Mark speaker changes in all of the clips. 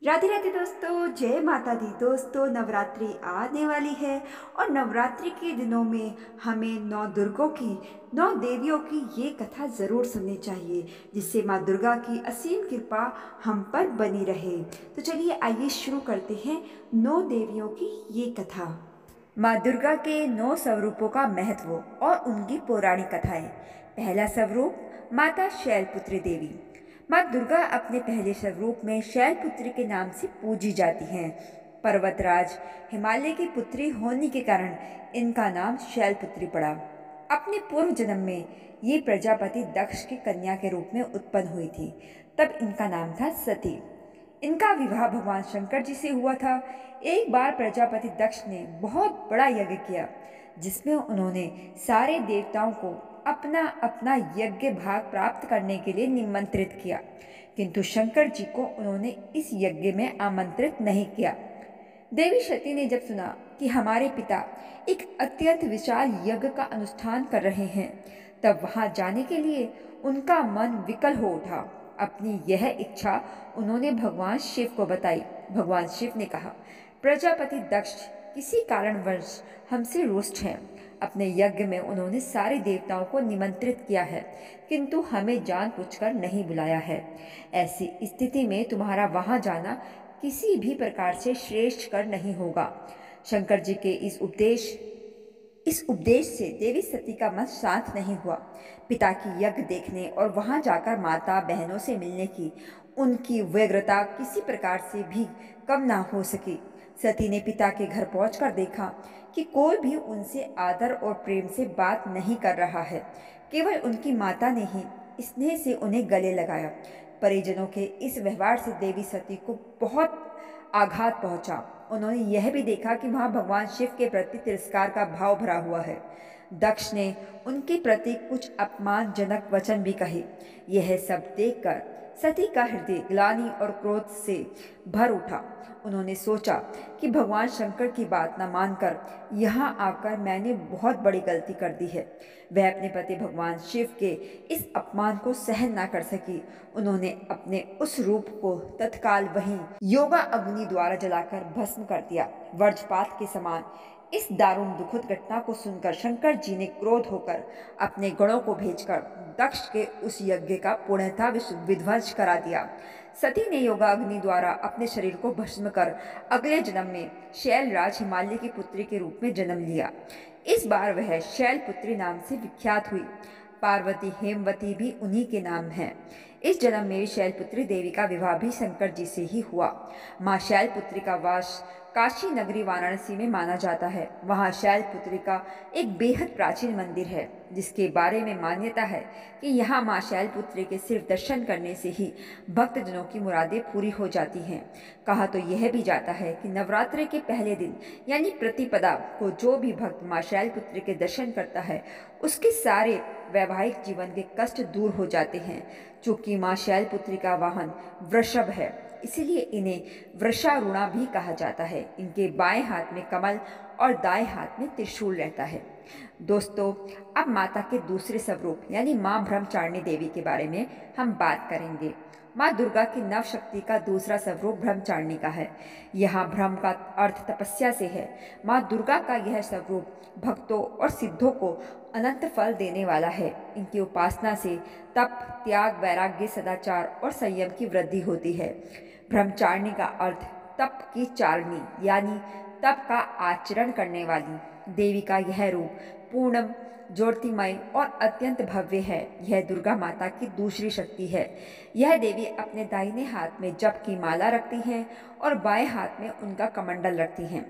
Speaker 1: राधे राधे दोस्तों, जय माता दी। दोस्तों, नवरात्रि आने वाली है और नवरात्रि के दिनों में हमें नौ दुर्गों की, नौ देवियों की ये कथा ज़रूर सुननी चाहिए, जिससे माँ दुर्गा की असीम कृपा हम पर बनी रहे। तो चलिए आइए शुरू करते हैं नौ देवियों की ये कथा। माँ दुर्गा के नौ स्वरूपों का महत्व और उनकी पौराणिक कथाएं। पहला स्वरूप, माता शैलपुत्री देवी। माँ दुर्गा अपने पहले स्वरूप में शैलपुत्री के नाम से पूजी जाती हैं। पर्वतराज हिमालय की पुत्री होने के कारण इनका नाम शैलपुत्री पड़ा। अपने पूर्व जन्म में ये प्रजापति दक्ष की कन्या के रूप में उत्पन्न हुई थी। तब इनका नाम था सती। इनका विवाह भगवान शंकर जी से हुआ था। एक बार प्रजापति दक्ष ने बहुत बड़ा यज्ञ किया, जिसमें उन्होंने सारे देवताओं को अपना अपना यज्ञ भाग प्राप्त करने के लिए निमंत्रित किया, किंतु शंकर जी को उन्होंने इस यज्ञ में आमंत्रित नहीं किया। देवी सती ने जब सुना कि हमारे पिता एक अत्यंत विशाल यज्ञ का अनुष्ठान कर रहे हैं, तब वहां जाने के लिए उनका मन विकल हो उठा। अपनी यह इच्छा उन्होंने भगवान शिव को बताई। भगवान शिव ने कहा, प्रजापति दक्ष किसी कारणवश हमसे रुष्ट हैं। अपने यज्ञ में उन्होंने सारे देवताओं को निमंत्रित किया है, किंतु हमें जानबूझकर नहीं बुलाया है। ऐसी स्थिति में तुम्हारा वहां जाना किसी भी प्रकार से श्रेष्ठ कर नहीं होगा। शंकर जी के इस उपदेश से देवी सती का मन शांत नहीं हुआ। पिता की यज्ञ देखने और वहां जाकर माता बहनों से मिलने की उनकी व्यग्रता किसी प्रकार से भी कम ना हो सकी। सती ने पिता के घर पहुंचकर देखा कि कोई भी उनसे आदर और प्रेम से बात नहीं कर रहा है। केवल उनकी माता ने ही स्नेह से उन्हें गले लगाया। परिजनों के इस व्यवहार से देवी सती को बहुत आघात पहुंचा। उन्होंने यह भी देखा कि वहां भगवान शिव के प्रति तिरस्कार का भाव भरा हुआ है। दक्ष ने उनके प्रति कुछ अपमानजनक वचन भी कहे। यह सब देखकर सती का हृदय ग्लानि और क्रोध से भर उठा। उन्होंने सोचा कि भगवान शंकर की बात न मानकर यहाँ आकर मैंने बहुत बड़ी गलती कर दी है। वह अपने पति भगवान शिव के इस अपमान को सहन न कर सकी। उन्होंने अपने उस रूप को तत्काल वहीं योगा अग्नि द्वारा जलाकर भस्म कर दिया। वज्रपात के समान इस दारुण दुखद घटना को सुनकर शंकर जी ने क्रोध होकर अपने गणों को भेजकर दक्ष के उस यज्ञ का पूर्णतः विध्वंस करा दिया। सती ने योगाग्नि द्वारा अपने शरीर को भस्म कर अगले जन्म में शैलराज हिमालय की पुत्री के रूप में जन्म लिया। इस बार वह शैलपुत्री नाम से विख्यात हुई। पार्वती हेमवती भी उन्हीं के नाम है। इस जन्म में शैलपुत्री देवी का विवाह भी शंकर जी से ही हुआ। माँ शैलपुत्री का वास काशी नगरी वाराणसी में माना जाता है। वहाँ शैलपुत्री का एक बेहद प्राचीन मंदिर है, जिसके बारे में मान्यता है कि यहाँ माँ शैलपुत्री के सिर्फ दर्शन करने से ही भक्तजनों की मुरादें पूरी हो जाती हैं। कहा तो यह भी जाता है कि नवरात्रि के पहले दिन यानी प्रतिपदा को जो भी भक्त माँ शैलपुत्री के दर्शन करता है, उसके सारे वैवाहिक जीवन के कष्ट दूर हो जाते हैं। चूंकि माँ शैलपुत्री का वाहन वृषभ है, इसीलिए इन्हें वृषारूढ़ा भी कहा जाता है। इनके बाएं हाथ में कमल और दाएं हाथ में त्रिशूल रहता है। दोस्तों, अब माता के दूसरे स्वरूप यानी माँ ब्रह्मचारिणी देवी के बारे में हम बात करेंगे। माँ दुर्गा की नव शक्ति का दूसरा स्वरूप ब्रह्मचारिणी का है। यहाँ ब्रह्म का अर्थ तपस्या से है। माँ दुर्गा का यह स्वरूप भक्तों और सिद्धों को अनंत फल देने वाला है। इनकी उपासना से तप, त्याग, वैराग्य, सदाचार और संयम की वृद्धि होती है। ब्रह्मचारिणी का अर्थ तप की चारिणी यानी तप का आचरण करने वाली देवी का यह रूप पूर्णम, ज्योतिमय और अत्यंत भव्य है। यह दुर्गा माता की दूसरी शक्ति है। यह देवी अपने दाहिने हाथ में जप की माला रखती हैं और बाएं हाथ में उनका कमंडल रखती हैं।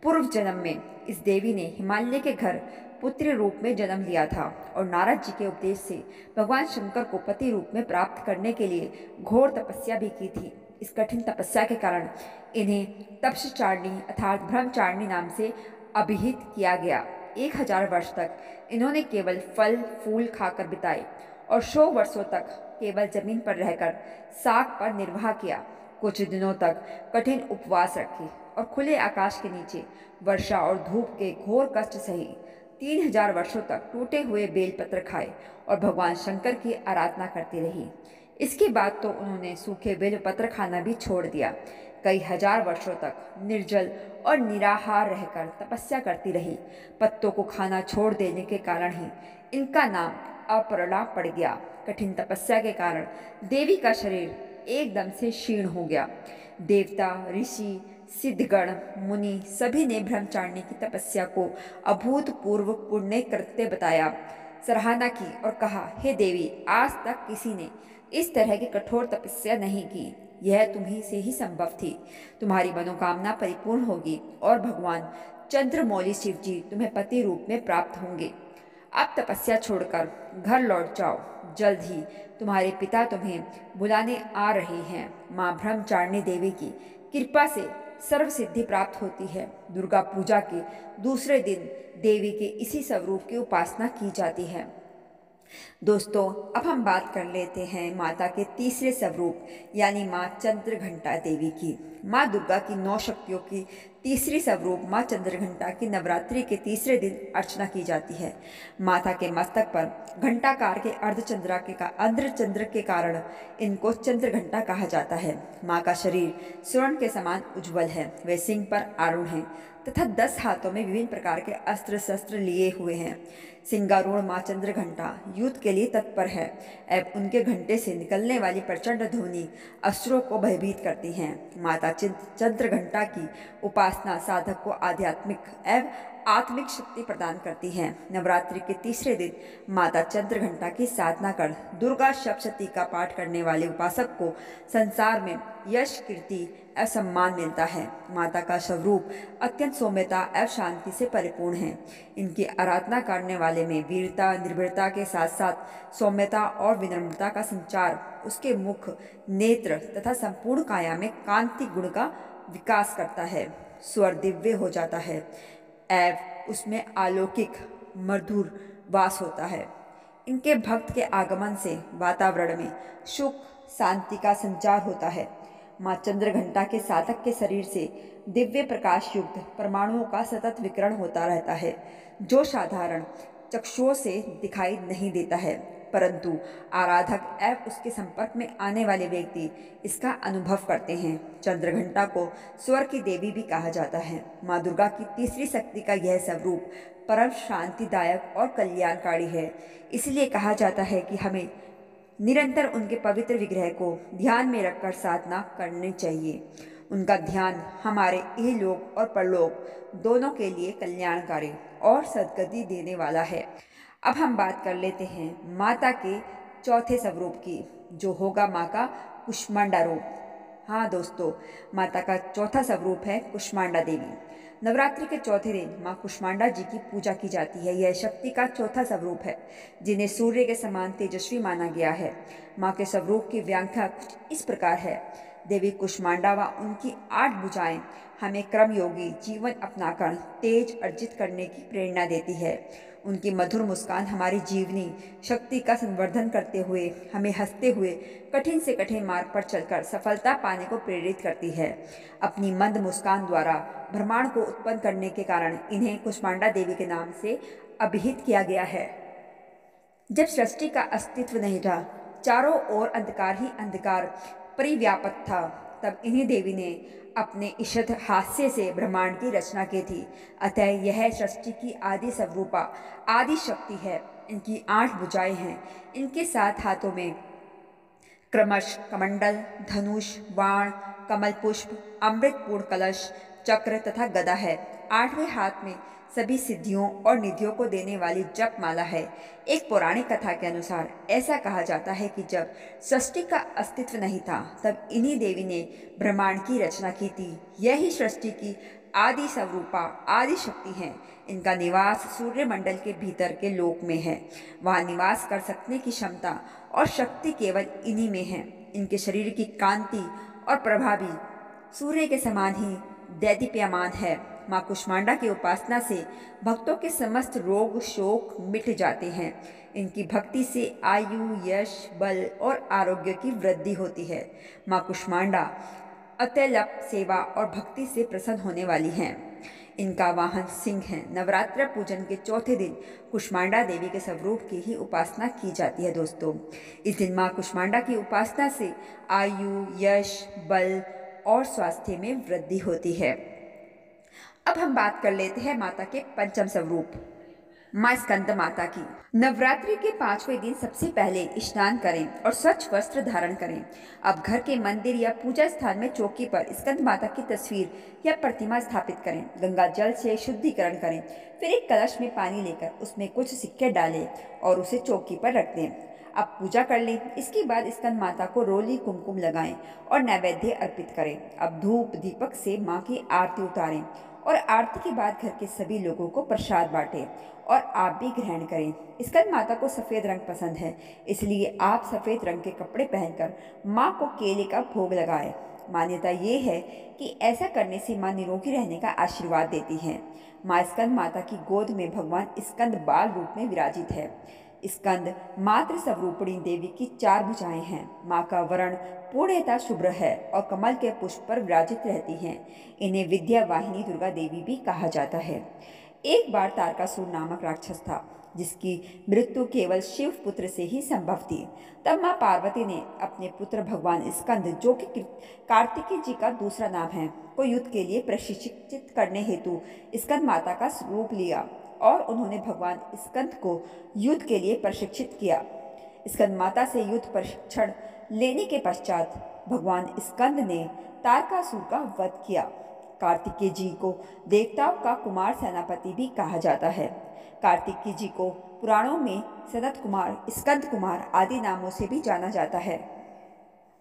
Speaker 1: पूर्व जन्म में इस देवी ने हिमालय के घर पुत्र रूप में जन्म लिया था और नारद जी के उपदेश से भगवान शंकर को पति रूप में प्राप्त करने के लिए घोर तपस्या भी की थी। इस कठिन तपस्या के कारण इन्हें तपस्चारिणी अर्थात ब्रह्मचारिणी नाम से अभिहित किया गया। 1000 वर्ष तक इन्होंने केवल फल फूल खाकर बिताए और 100 वर्षों तक केवल जमीन पर रहकर साग पर निर्वाह किया। कुछ दिनों तक कठिन उपवास रखे और खुले आकाश के नीचे वर्षा और धूप के घोर कष्ट सही। 3000 वर्षों तक टूटे हुए बेलपत्र खाए और भगवान शंकर की आराधना करती रही। इसके बाद तो उन्होंने सूखे बेलपत्र खाना भी छोड़ दिया। कई हजार वर्षों तक निर्जल और निराहार रहकर तपस्या करती रही। पत्तों को खाना छोड़ देने के कारण ही इनका नाम अपर्णा पड़ गया। कठिन तपस्या के कारण देवी का शरीर एकदम से क्षीण हो गया। देवता, ऋषि, सिद्धगण, मुनि सभी ने ब्रह्मचारिणी की तपस्या को अभूतपूर्व पुण्य कृत्य बताया, सराहना की और कहा, हे देवी, आज तक किसी ने इस तरह की कठोर तपस्या नहीं की। यह तुम्ही से ही संभव थी। तुम्हारी मनोकामना परिपूर्ण होगी और भगवान चंद्रमौली शिव जी तुम्हें पति रूप में प्राप्त होंगे। अब तपस्या छोड़कर घर लौट जाओ। जल्द ही तुम्हारे पिता तुम्हें बुलाने आ रहे हैं। माँ ब्रह्मचारिणी देवी की कृपा से सर्व सिद्धि प्राप्त होती है। दुर्गा पूजा के दूसरे दिन देवी के इसी स्वरूप की उपासना की जाती है। दोस्तों, अब हम बात कर लेते हैं माता के तीसरे स्वरूप यानी माँ चंद्रघंटा देवी की। माँ दुर्गा की 9 शक्तियों की तीसरी स्वरूप माँ चंद्रघंटा की नवरात्रि के तीसरे दिन अर्चना की जाती है। माता के मस्तक पर घंटाकार के अर्धचंद्र के कारण इनको चंद्रघंटा कहा जाता है। माँ का शरीर स्वर्ण के समान उज्ज्वल है। वे सिंह पर आरूढ़ हैं तथा 10 हाथों में विभिन्न प्रकार के अस्त्र शस्त्र लिए हुए हैं। सिंगारूढ़ माँ चंद्रघंटा युद्ध के लिए तत्पर है एवं उनके घंटे से निकलने वाली प्रचंड ध्वनि असुरों को भयभीत करती हैं। माता चंद्रघंटा की उपासना साधक को आध्यात्मिक एवं आत्मिक शक्ति प्रदान करती है। नवरात्रि के तीसरे दिन माता चंद्रघंटा की साधना कर दुर्गा सप्तशती का पाठ करने वाले उपासक को संसार में यश, कीर्ति एवं सम्मान मिलता है। माता का स्वरूप अत्यंत सौम्यता एवं शांति से परिपूर्ण है। इनकी आराधना करने वाले में वीरता, निर्भयता के साथ साथ सौम्यता और विनम्रता का संचार उसके मुख, नेत्र तथा संपूर्ण काया में कांति गुण का विकास करता है। स्वर दिव्य हो जाता है एवं उसमें अलौकिक मधुर वास होता है। इनके भक्त के आगमन से वातावरण में सुख, शांति का संचार होता है। माँ चंद्रघंटा के साधक के शरीर से दिव्य प्रकाश युक्त परमाणुओं का सतत विकिरण होता रहता है, जो साधारण चक्षुओं से दिखाई नहीं देता है, परंतु आराधक एवं उसके संपर्क में आने वाले व्यक्ति इसका अनुभव करते हैं। चंद्रघंटा को स्वर की देवी भी कहा जाता है। माँ दुर्गा की तीसरी शक्ति का यह स्वरूप परम शांतिदायक और कल्याणकारी है। इसलिए कहा जाता है कि हमें निरंतर उनके पवित्र विग्रह को ध्यान में रखकर साधना करनी चाहिए। उनका ध्यान हमारे इहलोक और परलोक दोनों के लिए कल्याणकारी और सद्गति देने वाला है। अब हम बात कर लेते हैं माता के चौथे स्वरूप की, जो होगा माँ का कुष्मांडा रूप। हाँ दोस्तों, माता का चौथा स्वरूप है कुष्मांडा देवी। नवरात्रि के चौथे दिन माँ कुष्मांडा जी की पूजा की जाती है। यह शक्ति का चौथा स्वरूप है, जिन्हें सूर्य के समान तेजस्वी माना गया है। माँ के स्वरूप की व्याख्या कुछ इस प्रकार है। देवी कुष्मांडा व उनकी 8 भुजाएं हमें क्रमयोगी जीवन अपनाकर तेज अर्जित करने की प्रेरणा देती है। उनकी मधुर मुस्कान हमारी जीवनी शक्ति का संवर्धन करते हुए हमें हंसते हुए कठिन से कठिन मार्ग पर चलकर सफलता पाने को प्रेरित करती है। अपनी मंद मुस्कान द्वारा ब्रह्मांड को उत्पन्न करने के कारण इन्हें कुष्मांडा देवी के नाम से अभिहित किया गया है। जब सृष्टि का अस्तित्व नहीं था, चारों ओर अंधकार ही अंधकार परिव्याप्त था, तब इन्हीं देवी ने अपने ईषद हास्य से ब्रह्मांड की रचना की थी। अतः यह सृष्टि की आदि स्वरूपा, आदि शक्ति है। इनकी 8 भुजाएं हैं। इनके 7 हाथों में क्रमश कमंडल, धनुष, बाण, कमल पुष्प, अमृतपूर्ण कलश, चक्र तथा गदा है। 8वें हाथ में सभी सिद्धियों और निधियों को देने वाली जप माला है। एक पौराणिक कथा के अनुसार ऐसा कहा जाता है कि जब सृष्टि का अस्तित्व नहीं था, तब इन्हीं देवी ने ब्रह्मांड की रचना की थी। यही सृष्टि की आदि स्वरूपा, आदि शक्ति है। इनका निवास सूर्यमंडल के भीतर के लोक में है। वहाँ निवास कर सकने की क्षमता और शक्ति केवल इन्हीं में है। इनके शरीर की कांति और प्रभा भी सूर्य के समान ही दैदीप्यमान है। माँ कुष्मांडा की उपासना से भक्तों के समस्त रोग शोक मिट जाते हैं। इनकी भक्ति से आयु, यश, बल और आरोग्य की वृद्धि होती है। माँ कुष्मांडा अत्यल्प सेवा और भक्ति से प्रसन्न होने वाली हैं। इनका वाहन सिंह है। नवरात्र पूजन के चौथे दिन कुष्मांडा देवी के स्वरूप की ही उपासना की जाती है दोस्तों। इस दिन माँ कुष्मांडा की उपासना से आयु, यश, बल और स्वास्थ्य में वृद्धि होती है। अब हम बात कर लेते हैं माता के पंचम स्वरूप माँ स्कंद माता की। नवरात्रि के 5वें दिन सबसे पहले स्नान करें और स्वच्छ वस्त्र धारण करें। अब घर के मंदिर या पूजा स्थान में चौकी पर स्कंद माता की तस्वीर या प्रतिमा स्थापित करें। गंगा जल से शुद्धिकरण करें। फिर एक कलश में पानी लेकर उसमें कुछ सिक्के डालें और उसे चौकी पर रख दें। अब पूजा कर लें। इसके बाद स्कंद माता को रोली कुमकुम लगाएं और नैवेद्य अर्पित करें। अब धूप दीपक से माँ की आरती उतारें और आरती के बाद घर के सभी लोगों को प्रसाद बांटें और आप भी ग्रहण करें। स्कंद माता को सफ़ेद रंग पसंद है, इसलिए आप सफ़ेद रंग के कपड़े पहनकर माँ को केले का भोग लगाएं। मान्यता ये है कि ऐसा करने से माँ निरोगी रहने का आशीर्वाद देती हैं। माँ स्कंद माता की गोद में भगवान स्कंद बाल रूप में विराजित है। स्कंद मातृ स्वरूपिणी देवी की 4 भुजाएं हैं। माँ का वर्ण पूर्णतः शुभ्र है और कमल के पुष्प पर विराजित रहती हैं। इन्हें विद्या वाहिनी दुर्गा देवी भी कहा जाता है। एक बार तारकासुर नामक राक्षस था, जिसकी मृत्यु केवल शिव पुत्र से ही संभव थी। तब माँ पार्वती ने अपने पुत्र भगवान स्कंद, जो कि कार्तिकेय जी का दूसरा नाम है, को युद्ध के लिए प्रशिक्षित करने हेतु स्कंद माता का रूप लिया और उन्होंने भगवान स्कंद को युद्ध के लिए प्रशिक्षित किया। स्कंद माता से युद्ध प्रशिक्षण लेने के पश्चात भगवान स्कंद ने तारकासुर का वध किया। कार्तिकेय जी को देवताओं का कुमार सेनापति भी कहा जाता है। कार्तिकेय जी को पुराणों में सनत कुमार, स्कंद कुमार आदि नामों से भी जाना जाता है।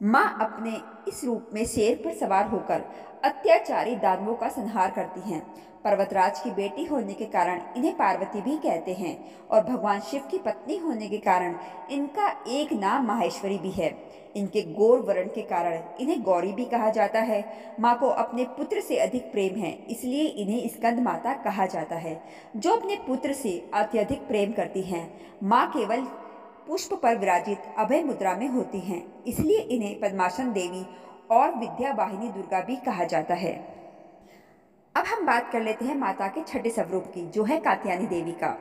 Speaker 1: माँ अपने इस रूप में शेर पर सवार होकर अत्याचारी दानवों का संहार करती हैं। पर्वतराज की बेटी होने के कारण इन्हें पार्वती भी कहते हैं और भगवान शिव की पत्नी होने के कारण इनका एक नाम माहेश्वरी भी है। इनके गौर वर्ण के कारण इन्हें गौरी भी कहा जाता है। माँ को अपने पुत्र से अधिक प्रेम है, इसलिए इन्हें स्कंद माता कहा जाता है, जो अपने पुत्र से अत्यधिक प्रेम करती हैं। माँ केवल पुष्प पर विराजित अभय मुद्रा में होती हैं, इसलिए इन्हें पद्मासन देवी और विद्या वाहिनी दुर्गा भी कहा जाता है। अब हम बात कर लेते हैं माता के छठे स्वरूप की, जो है कात्यायनी देवी का।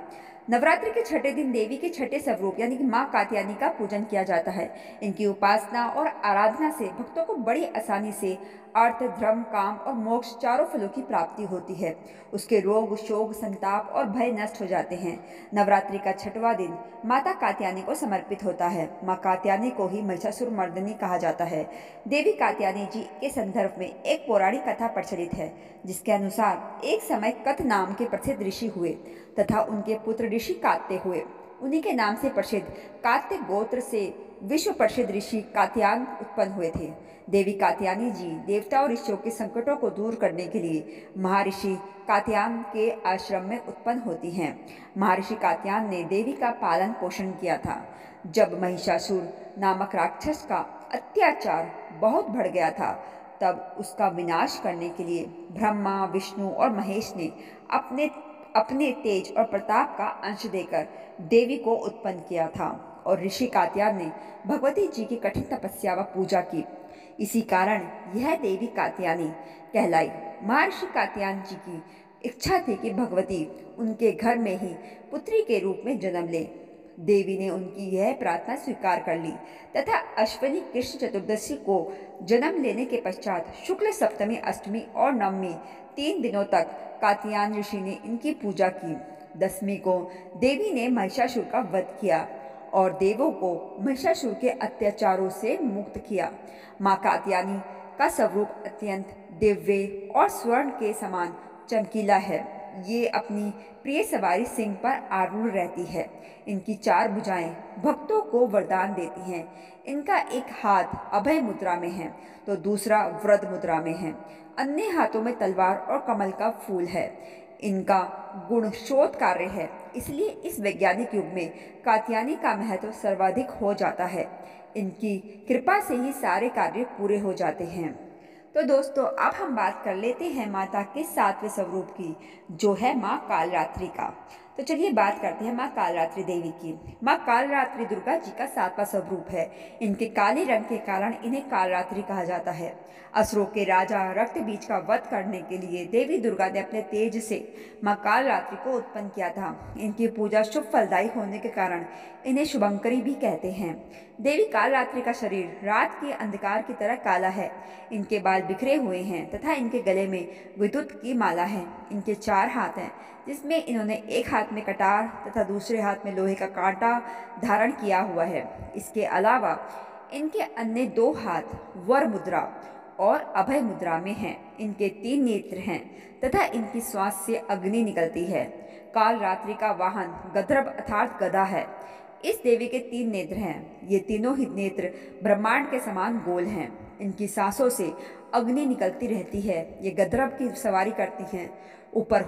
Speaker 1: नवरात्रि के छठे दिन देवी के छठे स्वरूप यानी कि माँ कात्यायनी का पूजन किया जाता है। इनकी उपासना और आराधना से भक्तों को बड़ी आसानी से अर्थ, धर्म, काम और मोक्ष चारों फलों की प्राप्ति होती है। उसके रोग, शोक, संताप और भय नष्ट हो जाते हैं। नवरात्रि का छठवां दिन माता कात्यायनी को समर्पित होता है। माँ कात्यायनी को ही महिषासुर मर्दिनी कहा जाता है। देवी कात्यायनी जी के संदर्भ में एक पौराणिक कथा प्रचलित है, जिसके अनुसार एक समय कथ नाम के प्रसिद्ध ऋषि हुए तथा उनके पुत्र ऋषि कात्य हुए। उन्हीं के नाम से प्रसिद्ध कात्य गोत्र से विश्व प्रसिद्ध ऋषि कात्यायन उत्पन्न हुए थे। देवी कात्यायनी जी देवताओं और ऋषियों के संकटों को दूर करने के लिए महर्षि कात्यायन के आश्रम में उत्पन्न होती हैं। महर्षि कात्यायन ने देवी का पालन पोषण किया था। जब महिषासुर नामक राक्षस का अत्याचार बहुत बढ़ गया था, तब उसका विनाश करने के लिए ब्रह्मा, विष्णु और महेश ने अपने तेज और प्रताप का अंश देकर देवी को उत्पन्न किया था और ऋषि कात्यायन ने भगवती जी की कठिन तपस्या व पूजा की। इसी कारण यह देवी कात्यायनी कहलाई। महर्षि कात्यायन जी की इच्छा थी कि भगवती उनके घर में ही पुत्री के रूप में जन्म ले। देवी ने उनकी यह प्रार्थना स्वीकार कर ली तथा अश्विनी कृष्ण चतुर्दशी को जन्म लेने के पश्चात शुक्ल सप्तमी, अष्टमी और नवमी 3 दिनों तक कात्यायन ऋषि ने इनकी पूजा की। दसवीं को देवी ने महिषासुर का वध किया और देवों को महिषासुर के अत्याचारों से मुक्त किया। माँ कात्यायनी का स्वरूप अत्यंत दिव्य और स्वर्ण के समान चमकीला है। ये अपनी प्रिय सवारी सिंह पर आरूढ़ रहती है। इनकी 4 भुजाएं भक्तों को वरदान देती हैं। इनका एक हाथ अभय मुद्रा में है तो दूसरा वृद्ध मुद्रा में है। अन्य हाथों में तलवार और कमल का फूल है। इनका गुण शोध कार्य है, इसलिए इस वैज्ञानिक युग में कात्यायनी का महत्व सर्वाधिक हो जाता है। इनकी कृपा से ही सारे कार्य पूरे हो जाते हैं। तो दोस्तों, अब हम बात कर लेते हैं माता के 7वें स्वरूप की, जो है माँ कालरात्रि का। तो चलिए बात करते हैं माँ कालरात्रि देवी की। माँ कालरात्रि दुर्गा जी का सातवां स्वरूप है। इनके काले रंग के कारण इन्हें कालरात्रि कहा जाता है। असुरों के राजा रक्त बीज का वध करने के लिए देवी दुर्गा ने अपने तेज से माँ कालरात्रि को उत्पन्न किया था। इनकी पूजा शुभ फलदायी होने के कारण इन्हें शुभंकरी भी कहते हैं। देवी कालरात्रि का शरीर रात के अंधकार की तरह काला है। इनके बाल बिखरे हुए हैं तथा इनके गले में विद्युत की माला है। इनके 4 हाथ हैं, जिसमें इन्होंने एक हाथ में कटार तथा दूसरे हाथ में लोहे का कांटा धारण किया हुआ है। इसके अलावा इनके अन्य 2 हाथ वर मुद्रा और अभय मुद्रा में हैं। इनके 3 नेत्र हैं तथा इनकी श्वास से अग्नि निकलती है। कालरात्रि का वाहन गंधर्व अर्थात गदा है। इस देवी के 3 नेत्र हैं। ये तीनों ही नेत्र ब्रह्मांड के समान गोल हैं। इनकी सांसों से अग्नि निकलती रहती है। ये गंधर्व की सवारी करती हैं। ऊपर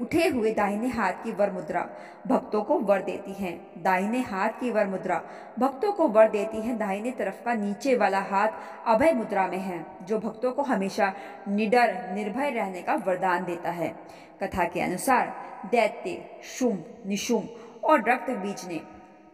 Speaker 1: उठे हुए दाहिने हाथ की वर मुद्रा भक्तों को वर देती हैं। दाहिने हाथ की वर मुद्रा भक्तों को वर देती है। दाहिने तरफ का नीचे वाला हाथ अभय मुद्रा में है, जो भक्तों को हमेशा निडर निर्भय रहने का वरदान देता है। कथा के अनुसार दैत्य शुंभ, निशुंभ और रक्त बीज ने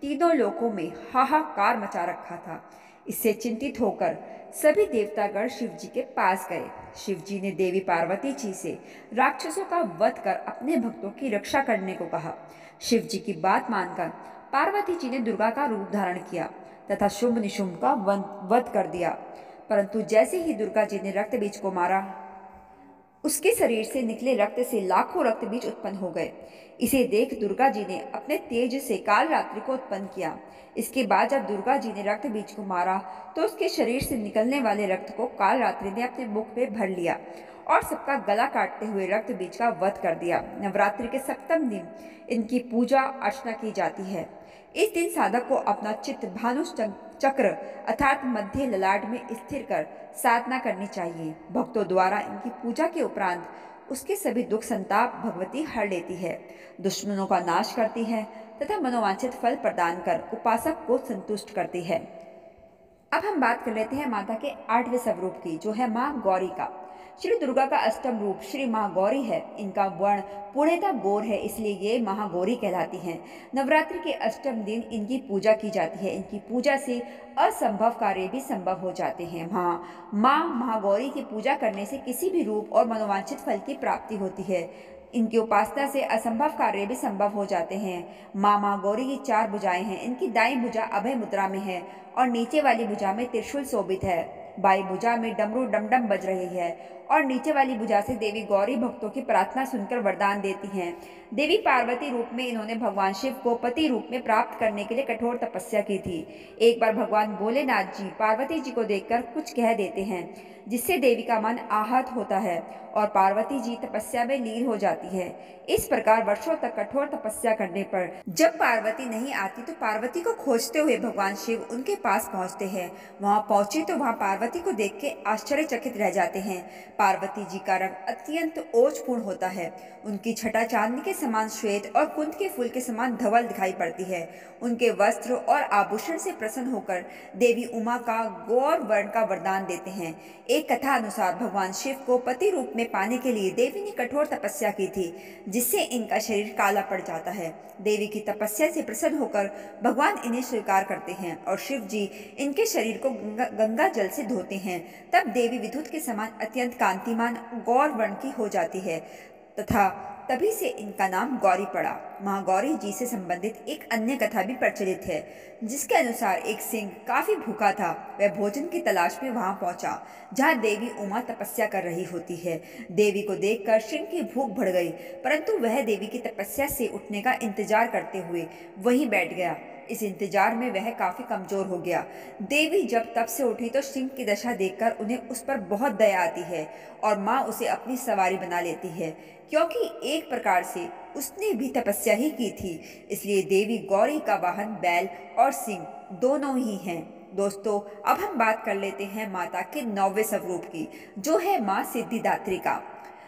Speaker 1: तीनों लोकों में हाहाकार मचा रखा था। इससे चिंतित होकर सभी देवतागण शिव जी के पास गए। शिव जी ने देवी पार्वती जी से राक्षसों का वध कर अपने भक्तों की रक्षा करने को कहा। शिव जी की बात मानकर पार्वती जी ने दुर्गा का रूप धारण किया तथा शुंभ निशुंभ का वध कर दिया। परंतु जैसे ही दुर्गा जी ने रक्त बीज को मारा, उसके शरीर से निकले रक्त से लाखों रक्त बीज उत्पन्न हो गए। इसे देख दुर्गा जी ने अपने तेज से कालरात्रि को उत्पन्न किया। इसके बाद जब दुर्गा जी ने रक्त बीज को मारा तो उसके शरीर से निकलने वाले रक्त को कालरात्रि ने अपने मुख में भर लिया और सबका गला काटते हुए रक्त बीज का वध कर दिया। नवरात्रि के 7वें दिन इनकी पूजा अर्चना की जाती है। इस दिन साधक को अपना चित्त भानु चक्र अर्थात मध्य ललाट में स्थिर कर साधना करनी चाहिए। भक्तों द्वारा इनकी पूजा के उपरांत उसके सभी दुख संताप भगवती हर लेती है, दुश्मनों का नाश करती है तथा मनोवांछित फल प्रदान कर उपासक को संतुष्ट करती है। अब हम बात कर लेते हैं माता के 8वें स्वरूप की, जो है माँ गौरी का। श्री दुर्गा का अष्टम रूप श्री महागौरी है। इनका वर्ण पूर्णतः गौर है, इसलिए ये महागौरी कहलाती हैं। नवरात्रि के अष्टम दिन इनकी पूजा की जाती है। इनकी पूजा से असंभव कार्य भी संभव हो जाते हैं। माँ महागौरी की पूजा करने से किसी भी रूप और मनोवांछित फल की प्राप्ति होती है। इनकी उपासना से असंभव कार्य भी संभव हो जाते हैं। माँ महागौरी की 4 भुजाएं हैं। इनकी दाईं भुजा अभय मुद्रा में है और नीचे वाली भुजा में त्रिशूल शोभित है। बाई भुजा में डमरू डमडम बज रही है और नीचे वाली भुजा से देवी गौरी भक्तों की प्रार्थना सुनकर वरदान देती हैं। देवी पार्वती रूप में इन्होंने भगवान शिव को पति रूप में प्राप्त करने के लिए कठोर तपस्या की थी। एक बार भगवान भोलेनाथ जी पार्वती जी को देखकर कुछ कह देते हैं, जिससे देवी का मन आहत होता है और पार्वती जी तपस्या में लीन हो जाती है। इस प्रकार वर्षों तक कठोर तपस्या करने पर जब पार्वती नहीं आती तो पार्वती को खोजते हुए भगवान शिव उनके पास पहुंचते हैं। वहां पहुंचे तो वहां पार्वती को देख के आश्चर्यचकित रह जाते हैं। पार्वती जी का रंग अत्यंत ओजपूर्ण होता है। उनकी छटा चांदी के समान श्वेत और कुंद के फूल के समान धवल दिखाई पड़ती है। उनके वस्त्र और आभूषण से प्रसन्न होकर देवी उमा का गौर वर्ण का वरदान देते हैं। एक कथा अनुसार भगवान शिव को पति रूप में पाने के लिए देवी ने कठोर तपस्या की थी, जिससे इनका शरीर काला पड़ जाता है। देवी की तपस्या से प्रसन्न होकर भगवान इन्हें स्वीकार करते हैं और शिव जी इनके शरीर को गंगा जल से धोते हैं। तब देवी विद्युत के समान अत्यंत कांतिमान गौर वर्ण की हो जाती है तथा तभी से इनका नाम गौरी पड़ा। महागौरी जी से संबंधित एक अन्य कथा भी प्रचलित है, जिसके अनुसार एक सिंह काफी भूखा था। वह भोजन की तलाश में वहां पहुंचा जहां देवी उमा तपस्या कर रही होती है। देवी को देखकर सिंह की भूख बढ़ गई, परंतु वह देवी की तपस्या से उठने का इंतजार करते हुए वहीं बैठ गया। इस इंतजार में वह काफी कमजोर हो गया। देवी जब तप से उठी तो सिंह की दशा देखकर उन्हें उस पर बहुत दया आती है और माँ उसे अपनी सवारी बना लेती है, क्योंकि एक प्रकार से उसने भी तपस्या ही की थी। इसलिए देवी गौरी का वाहन बैल और सिंह दोनों ही हैं। दोस्तों, अब हम बात कर लेते हैं माता के 9वें स्वरूप की, जो है माँ सिद्धिदात्री का।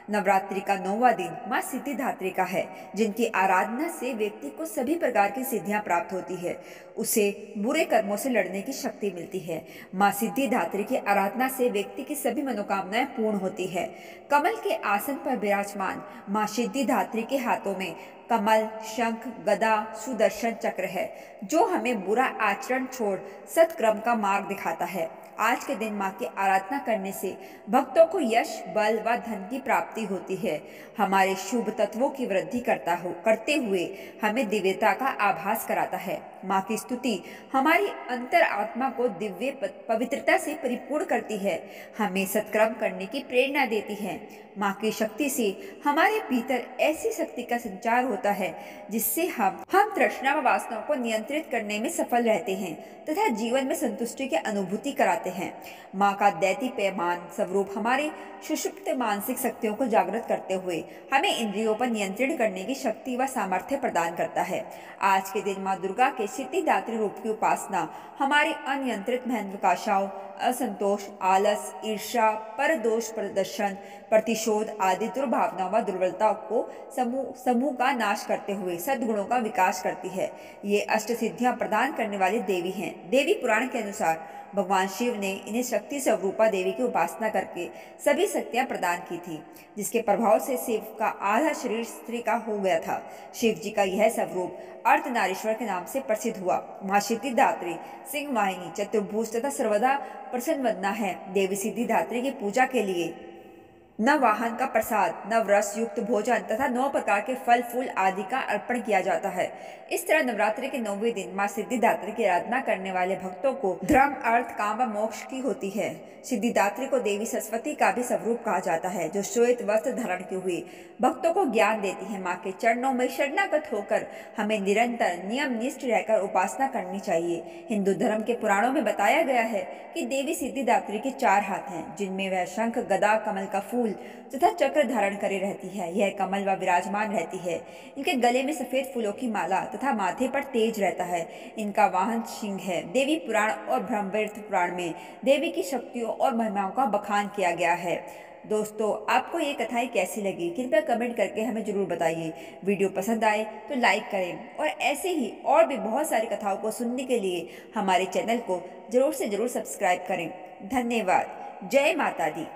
Speaker 1: नवरात्रि का 9वां दिन माँ सिद्धिदात्री का है, जिनकी आराधना से व्यक्ति को सभी प्रकार की सिद्धियां प्राप्त होती है। उसे बुरे कर्मों से लड़ने की शक्ति मिलती है। माँ सिद्धिदात्री की आराधना से व्यक्ति की सभी मनोकामनाएं पूर्ण होती है। कमल के आसन पर विराजमान माँ सिद्धिदात्री के हाथों में कमल, शंख, गदा, सुदर्शन चक्र है, जो हमें बुरा आचरण छोड़ सत्कर्म का मार्ग दिखाता है। आज के दिन माँ की आराधना करने से भक्तों को यश, बल व धन की प्राप्ति होती है। हमारे शुभ तत्वों की वृद्धि करते हुए हमें दिव्यता का आभास कराता है। माँ की स्तुति हमारी अंतर आत्मा को दिव्य पवित्रता से परिपूर्ण करती है, हमें सत्कर्म करने की प्रेरणा देती है। माँ की शक्ति से हमारे भीतर ऐसी शक्ति का संचार होता है जिससे हम तृष्णा व वासनाओं को नियंत्रित करने में सफल रहते हैं तथा जीवन में संतुष्टि की अनुभूति कराते हैं। माँ का दैदीप्यमान स्वरूप हमारे सुषुप्त मानसिक शक्तियों को जागृत करते हुए हमें इंद्रियों पर नियंत्रण करने की शक्ति व सामर्थ्य प्रदान करता है। आज के दिन माँ दुर्गा के सिद्धिदात्री रूप की उपासना हमारे अनियंत्रित महत्वाकांक्षाओं, असंतोष, आलस, ईर्ष्या, परदोष प्रदर्शन, प्रतिशोध आदि दुर्भावनाओं व दुर्बलताओं को समूह का नाश करते हुए सद्गुणों का विकास करती है। ये अष्ट सिद्धियां प्रदान करने वाली देवी हैं। देवी पुराण के अनुसार भगवान शिव ने इन्हें शक्ति स्वरूपा देवी की उपासना करके सभी शक्तियां प्रदान की थी, जिसके प्रभाव से शिव का आधा शरीर स्त्री का हो गया था। शिव जी का यह स्वरूप अर्धनारीश्वर के नाम से प्रसिद्ध हुआ। माँ सिद्धिदात्री सिंह वाहिनी, चतुर्भुज तथा सर्वदा प्रसन्न वदना है। देवी सिद्धिदात्री की पूजा के लिए नव वाहन का प्रसाद, नव रस युक्त भोजन तथा 9 प्रकार के फल फूल आदि का अर्पण किया जाता है। इस तरह नवरात्रि के 9वें दिन माँ सिद्धिदात्री की आराधना करने वाले भक्तों को धर्म, अर्थ, काम व मोक्ष की होती है। सिद्धिदात्री को देवी सरस्वती का भी स्वरूप कहा जाता है, जो श्वेत वस्त्र धारण की हुई भक्तों को ज्ञान देती है। माँ के चरणों में शरणागत होकर हमें निरंतर नियम निष्ठ रहकर उपासना करनी चाहिए। हिंदू धर्म के पुराणों में बताया गया है कि देवी सिद्धिदात्री के 4 हाथ हैं, जिनमें वह शंख, गदा, कमल का फूल तथा चक्र धारण करे रहती है। यह कमल व विराजमान रहती है। इनके गले में सफेद फूलों की माला तथा माथे पर तेज रहता है। इनका वाहन सिंह है। देवी पुराण और ब्रह्मवैवर्त पुराण में देवी की शक्तियों और महिमाओं का बखान किया गया है। दोस्तों, आपको ये कथाएं कैसी लगी कृपया कमेंट करके हमें जरूर बताइए। वीडियो पसंद आए तो लाइक करें और ऐसे ही और भी बहुत सारी कथाओं को सुनने के लिए हमारे चैनल को जरूर से जरूर सब्सक्राइब करें। धन्यवाद। जय माता दी।